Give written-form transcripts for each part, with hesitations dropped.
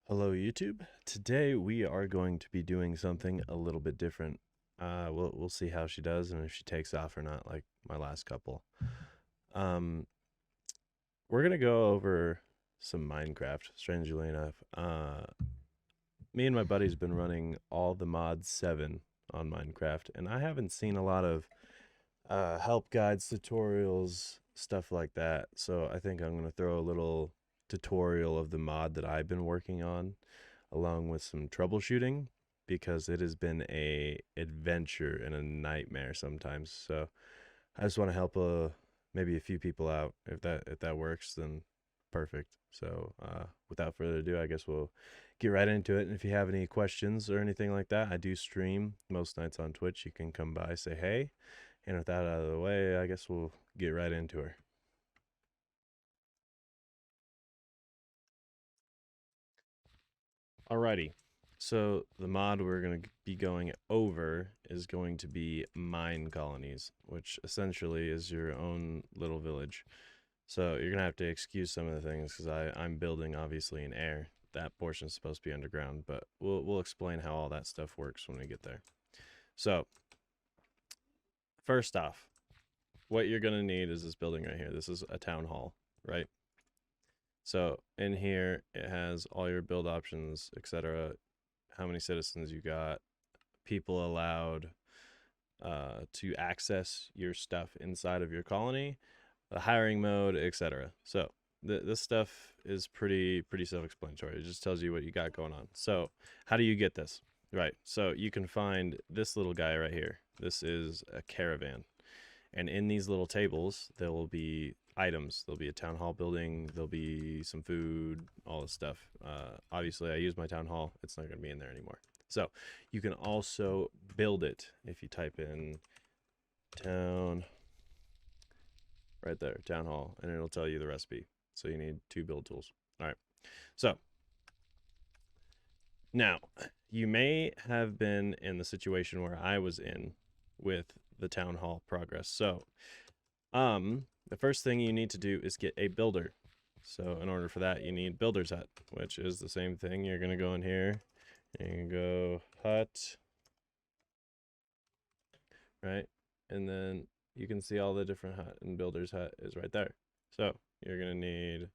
Hello YouTube. Today we are going to be doing something a little bit different. We'll see how she does and if she takes off or not, like my last couple. Um, we're gonna go over some Minecraft. Strangely enough, me and my buddy's been running all the mods 7 on Minecraft, and I haven't seen a lot of help guides, tutorials, stuff like that. So I think I'm gonna throw a little tutorial of the mod that I've been working on along with some troubleshooting because it has been a adventure and a nightmare sometimes. So I just want to help maybe a few people out. If that works, then perfect. So without further ado, I guess we'll get right into it. And if you have any questions or anything like that, I do stream most nights on Twitch. You can come by, say hey. And with that out of the way, I guess we'll get right into her. Alrighty. So the mod we're going to be going over is going to be mine colonies, which essentially is your own little village. So you're going to have to excuse some of the things because I'm building obviously in air. That portion is supposed to be underground, but we'll explain how all that stuff works when we get there. So first off, what you're going to need is this building right here. This is a town hall, right? So in here, it has all your build options, etc. How many citizens you got, people allowed to access your stuff inside of your colony, the hiring mode, etc. So this stuff is pretty self-explanatory. It just tells you what you got going on. So how do you get this? Right. So you can find this little guy right here. This is a caravan. And in these little tables, there will be items. There'll be a town hall building. There'll be some food, all this stuff. Obviously, I use my town hall. It's not going to be in there anymore. So you can also build it if you type in town right there, town hall, and it'll tell you the recipe. So you need 2 build tools. All right. So now you may have been in the situation where I was in with the town hall progress. So the first thing you need to do is get a builder. So in order for that, you need builder's hut, which is the same thing. You're gonna go in here and go hut, right? And then you can see all the different hut, and builder's hut is right there. So you're gonna need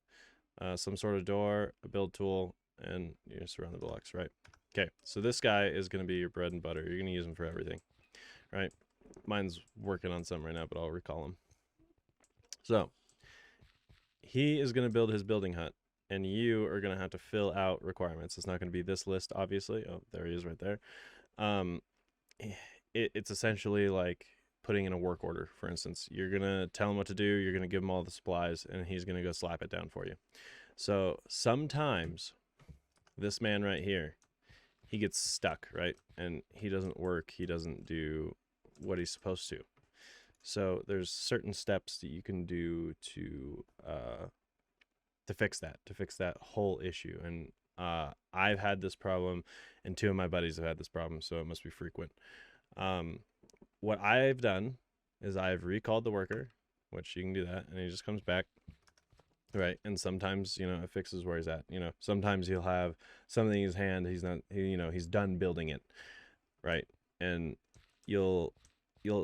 some sort of door, a build tool, and you surround the blocks, right? Okay, so this guy is gonna be your bread and butter. You're gonna use him for everything, right? Mine's working on something right now, but I'll recall him. So he is going to build his building hut, and you are going to have to fill out requirements. It's not going to be this list, obviously. Oh, there he is right there. Um, it's essentially like putting in a work order. For instance, you're going to tell him what to do, you're going to give him all the supplies, and he's going to go slap it down for you. So sometimes this man right here, he gets stuck, right? And he doesn't work, he doesn't do what he's supposed to. So there's certain steps that you can do to fix that whole issue. And I've had this problem, and 2 of my buddies have had this problem, so it must be frequent. Um, what I've done is I've recalled the worker, which you can do that, and he just comes back, right? And sometimes it fixes where he's at. Sometimes he'll have something in his hand. He's not. He's done building it, right? And you'll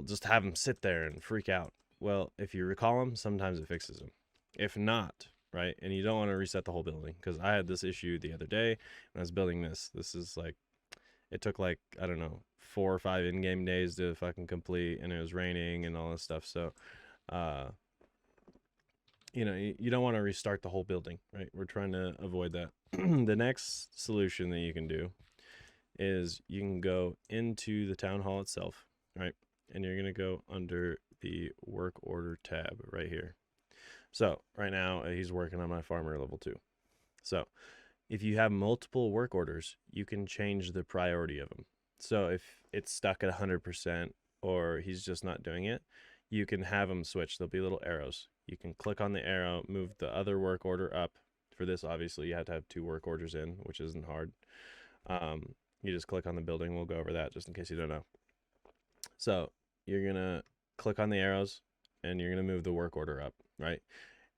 just have him sit there and freak out. Well, if you recall him, sometimes it fixes him. If not, right, and you don't want to reset the whole building, because I had this issue the other day when I was building this. This is like, it took like, I don't know, 4 or 5 in-game days to fucking complete, and it was raining and all this stuff. So, uh, you don't want to restart the whole building, right? We're trying to avoid that. The next solution that you can do is you can go into the town hall itself, right? And you're going to go under the work order tab right here. So right now he's working on my farmer level 2. So if you have multiple work orders, you can change the priority of them. So if it's stuck at 100% or he's just not doing it, you can have them switch. There'll be little arrows. You can click on the arrow, move the other work order up. For this, obviously, you have to have 2 work orders in, which isn't hard. You just click on the building. We'll go over that just in case you don't know. So you're going to click on the arrows, and you're going to move the work order up, right?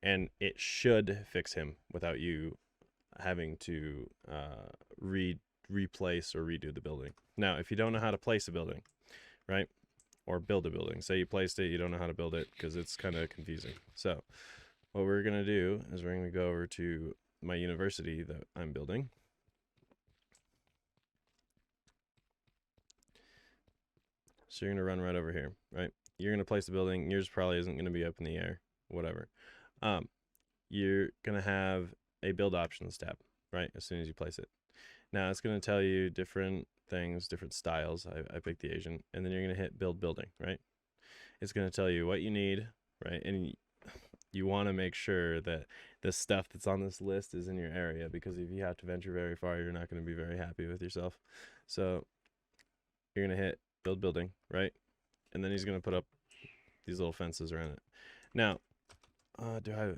And it should fix him without you having to replace or redo the building. Now, if you don't know how to place a building, right, or build a building, say you placed it, you don't know how to build it because it's kind of confusing. So what we're going to do is we're going to go over to my university that I'm building. So you're going to run right over here, right? You're going to place the building. Yours probably isn't going to be up in the air, whatever. You're going to have a build options tab, right, as soon as you place it. Now it's going to tell you different things, different styles. I picked the Asian. And then you're going to hit build building, right? It's going to tell you what you need, right? And you want to make sure that the stuff that's on this list is in your area, because if you have to venture very far, you're not going to be very happy with yourself. So you're going to hit build building, right? And then he's going to put up these little fences around it. Now,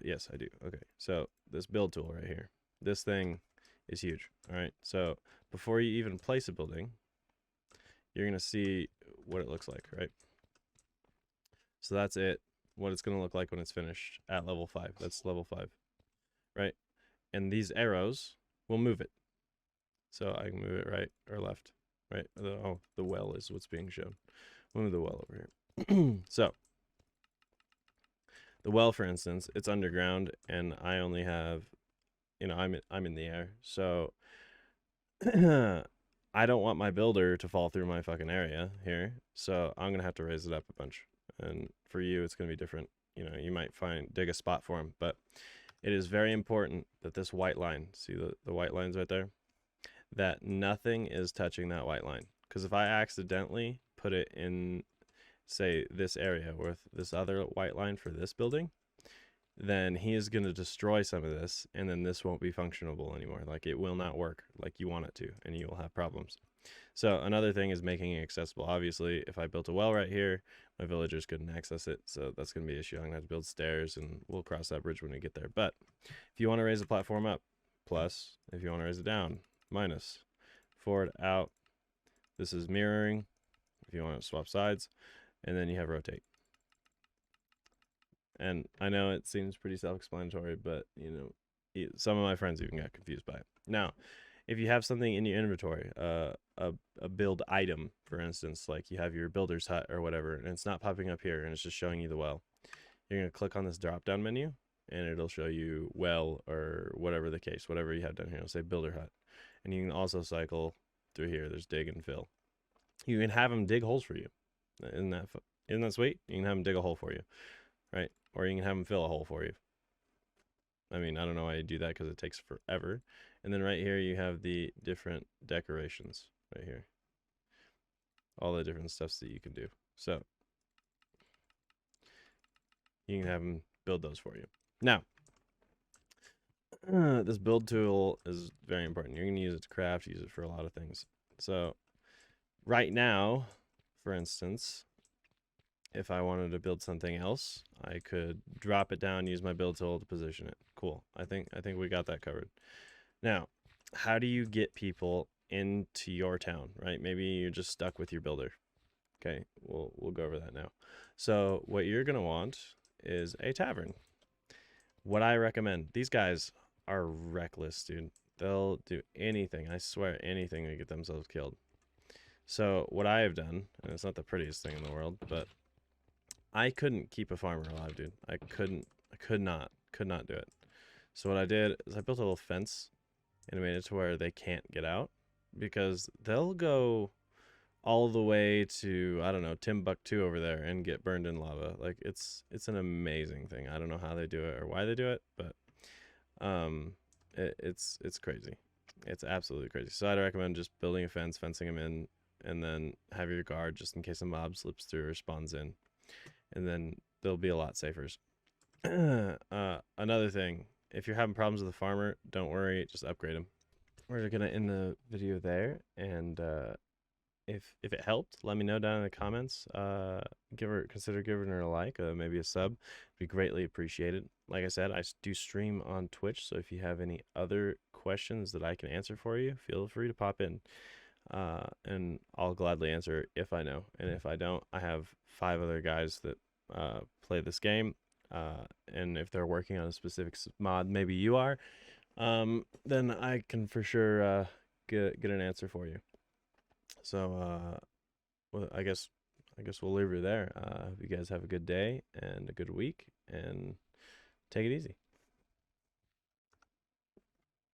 yes, I do. Okay, so this build tool right here, this thing is huge. All right, so before you even place a building, you're going to see what it looks like, right? So that's it, what it's going to look like when it's finished at level 5. That's level 5, right? And these arrows will move it. So I can move it right or left, right? The well is what's being shown. We'll move the well over here. So the well, for instance, it's underground, and I only have, I'm in the air. So I don't want my builder to fall through my fucking area here. So I'm going to have to raise it up a bunch. And for you, it's going to be different. You might dig a spot for him, but it is very important that this white line, see the white lines right there, that nothing is touching that white line. Because if I accidentally put it in, say, this area with this other white line for this building, then he is going to destroy some of this, and then this won't be functionable anymore. Like, it will not work like you want it to, and you will have problems. So another thing is making it accessible. Obviously, if I built a well right here, my villagers couldn't access it, so that's going to be an issue. I'm going to have to build stairs, and we'll cross that bridge when we get there. But if you want to raise the platform up, plus. If you want to raise it down, minus. Forward, out. This is mirroring if you want to swap sides, and then you have rotate. And I know it seems pretty self-explanatory, but some of my friends even got confused by it. Now, if you have something in your inventory, a build item, for instance, like you have your builder's hut or whatever, and it's not popping up here and it's just showing you the well, you're going to click on this drop-down menu, and it'll show you well or whatever the case, whatever you have down here. It'll say builder hut. And you can also cycle through here. There's dig and fill. You can have them dig holes for you. Isn't that sweet? You can have them dig a hole for you, right? Or you can have them fill a hole for you. I mean, I don't know why you do that, because it takes forever. And then right here you have the different decorations right here. All the different stuffs that you can do. So you can have them build those for you. Now, this build tool is very important. You're going to use it to craft, use it for a lot of things. So right now, for instance, if I wanted to build something else, I could drop it down, use my build tool to position it. Cool. I think we got that covered. Now, how do you get people into your town, right? Maybe you're just stuck with your builder. Okay, we'll go over that now. So what you're going to want is a tavern. What I recommend, these guys are reckless, dude. They'll do anything, I swear, anything to get themselves killed. So what I have done, and it's not the prettiest thing in the world, but I couldn't keep a farmer alive, dude. I could not do it. So what I did is I built a little fence and made it to where they can't get out, because they'll go all the way to, I don't know, Timbuktu over there and get burned in lava. Like, it's an amazing thing. I don't know how they do it or why they do it, but it's crazy. It's absolutely crazy. So I'd recommend just building a fence, fencing them in, and then have your guard just in case a mob slips through or spawns in, and then they'll be a lot safer. Another thing, if you're having problems with the farmer, don't worry, just upgrade him. We're gonna end the video there, and if it helped, let me know down in the comments. Consider giving her a like, maybe a sub. Be greatly appreciated. Like I said, I do stream on Twitch, so if you have any other questions that I can answer for you, feel free to pop in, and I'll gladly answer if I know. And if I don't, I have 5 other guys that play this game, and if they're working on a specific mod, maybe you are, then I can for sure get an answer for you. So well, I guess we'll leave her there. You guys have a good day and a good week, and take it easy.